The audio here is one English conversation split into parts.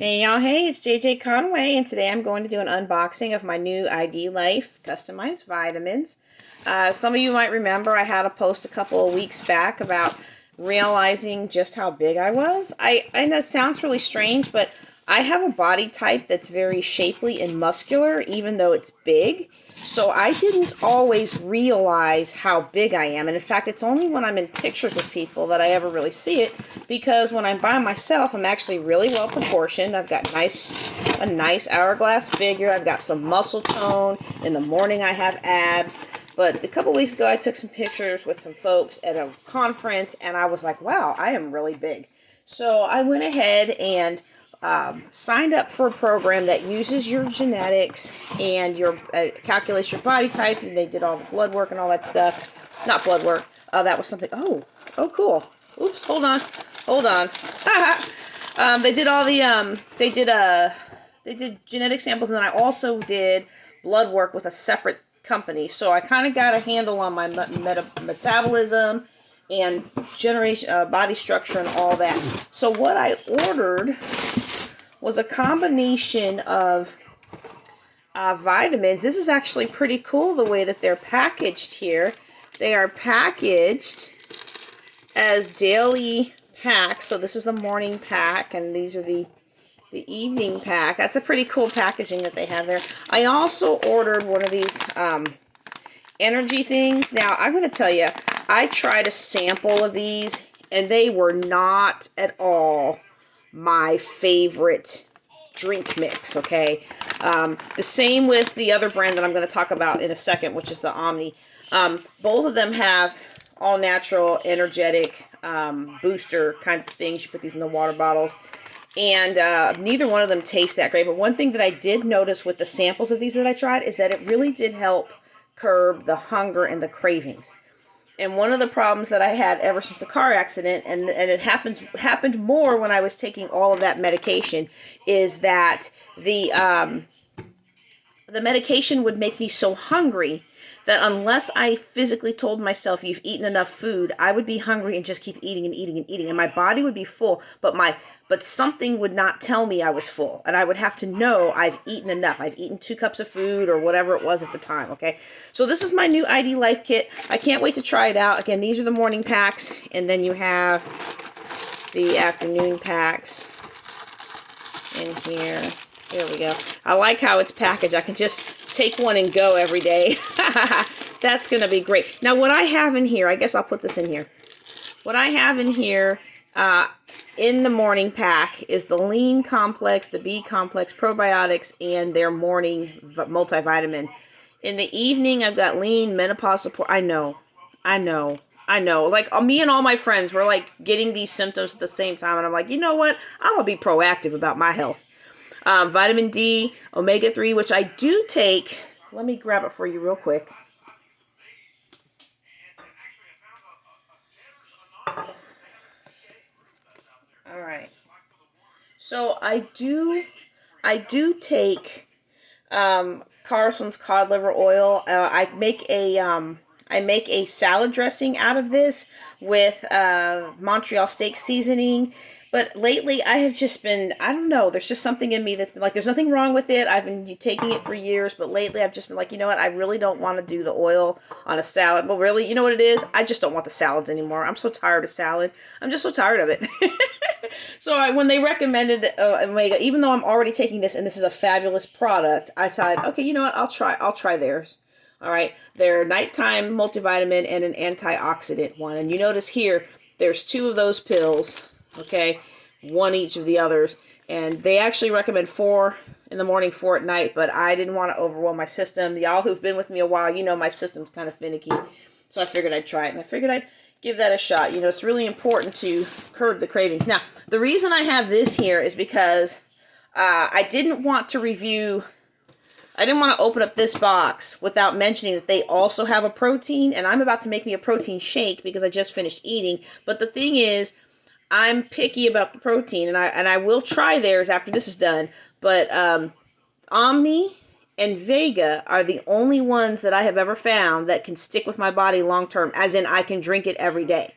Hey y'all, hey, it's JJ Conway, and today I'm going to do an unboxing of my new IDLife customized vitamins. Some of you might remember I had a post a couple of weeks back about realizing just how big I was. I know it sounds really strange, but I have a body type that's very shapely and muscular, even though it's big. So I didn't always realize how big I am. And in fact, it's only when I'm in pictures with people that I ever really see it, because when I'm by myself, I'm actually really well proportioned. I've got a nice hourglass figure. I've got some muscle tone. In the morning, I have abs. But a couple weeks ago, I took some pictures with some folks at a conference, and I was like, wow, I am really big. So I went ahead and signed up for a program that uses your genetics and your calculates your body type, and they did all the blood work and all that stuff. Not blood work. That was something. Oh, cool. Oops, hold on. They did all the they did genetic samples, and then I also did blood work with a separate company. So I kind of got a handle on my metabolism and generation, body structure, and all that. So what I ordered was a combination of vitamins. This is actually pretty cool the way that they're packaged here. They are packaged as daily packs. So this is the morning pack, and these are the evening pack. That's a pretty cool packaging that they have there. I also ordered one of these energy things. Now, I'm going to tell you, I tried a sample of these, and they were not at all my favorite drink mix, okay? The same with the other brand that I'm going to talk about in a second, which is the Omni. Both of them have all natural, energetic, booster kind of things. You put these in the water bottles. And neither one of them tastes that great. But one thing that I did notice with the samples of these that I tried is that it really did help curb the hunger and the cravings. And one of the problems that I had ever since the car accident, and it happened more when I was taking all of that medication, is that the medication would make me so hungry that unless I physically told myself you've eaten enough food, I would be hungry and just keep eating and eating and eating, and my body would be full, but something would not tell me I was full, and I would have to know I've eaten enough. I've eaten 2 cups of food or whatever it was at the time, okay? So this is my new IDLife kit. I can't wait to try it out. Again, these are the morning packs, and then you have the afternoon packs in here. There we go. I like how it's packaged. I can just take one and go every day. That's going to be great. Now, what I have in here, I guess I'll put this in here. What I have in here in the morning pack is the Lean Complex, the B Complex probiotics, and their morning multivitamin. In the evening, I've got Lean Menopause Support. I know. Like, me and all my friends were like getting these symptoms at the same time, and I'm like, you know what? I'm going to be proactive about my health. Vitamin D, omega-3, which I do take. Let me grab it for you real quick. All right. So I do take Carson's cod liver oil. I make a salad dressing out of this with Montreal steak seasoning. But lately, I have just been, I don't know, there's just something in me that's been like, there's nothing wrong with it. I've been taking it for years, but lately I've just been like, you know what, I really don't want to do the oil on a salad. But really, you know what it is? I just don't want the salads anymore. I'm so tired of salad. I'm just so tired of it. So when they recommended Omega, even though I'm already taking this, and this is a fabulous product, I said, okay, you know what, I'll try theirs. All right, their nighttime multivitamin and an antioxidant one. And you notice here, there's 2 of those pills. Okay, 1 each of the others, and they actually recommend 4 in the morning, 4 at night, but I didn't want to overwhelm my system. Y'all who've been with me a while, you know my system's kind of finicky, so I figured I'd try it, and I figured I'd give that a shot. You know, it's really important to curb the cravings. Now, the reason I have this here is because I didn't want to open up this box without mentioning that they also have a protein, and I'm about to make me a protein shake because I just finished eating, but the thing is, I'm picky about the protein, and I will try theirs after this is done. But Omni and Vega are the only ones that I have ever found that can stick with my body long term, as in I can drink it every day.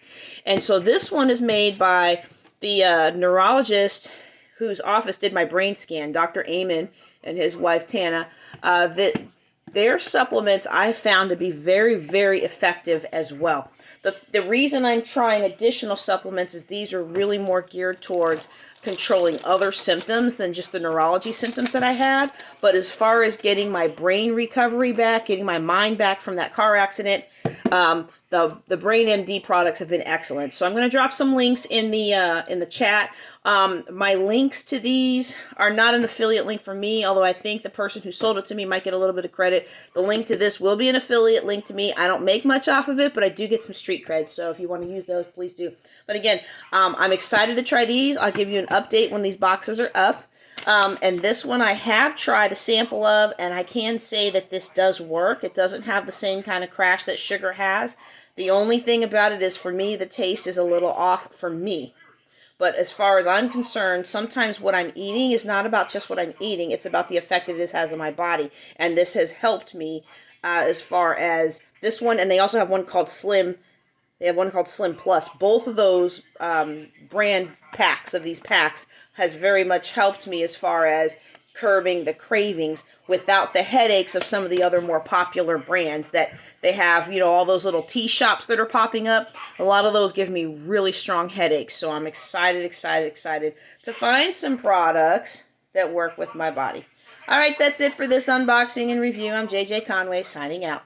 And so this one is made by the neurologist whose office did my brain scan, Dr. Amen and his wife Tana, that their supplements I found to be very, very effective as well. The reason I'm trying additional supplements is these are really more geared towards controlling other symptoms than just the neurology symptoms that I had. But as far as getting my brain recovery back, getting my mind back from that car accident, the Brain MD products have been excellent. So I'm going to drop some links in the chat. My links to these are not an affiliate link for me, although I think the person who sold it to me might get a little bit of credit. The link to this will be an affiliate link to me. I don't make much off of it, but I do get some street cred. So if you want to use those, please do. But again, I'm excited to try these. I'll give you an update when these boxes are up. And this one I have tried a sample of, and I can say that this does work. It doesn't have the same kind of crash that sugar has. The only thing about it is, for me, the taste is a little off for me. But as far as I'm concerned, sometimes what I'm eating is not about just what I'm eating. It's about the effect that it has on my body. And this has helped me as far as this one. And they also have one called Slim. They have one called Slim Plus. Both of those brand packs of these packs has very much helped me as far as curbing the cravings without the headaches of some of the other more popular brands that they have. You know, all those little tea shops that are popping up. A lot of those give me really strong headaches. So I'm excited to find some products that work with my body. All right, that's it for this unboxing and review. I'm JJ Conway signing out.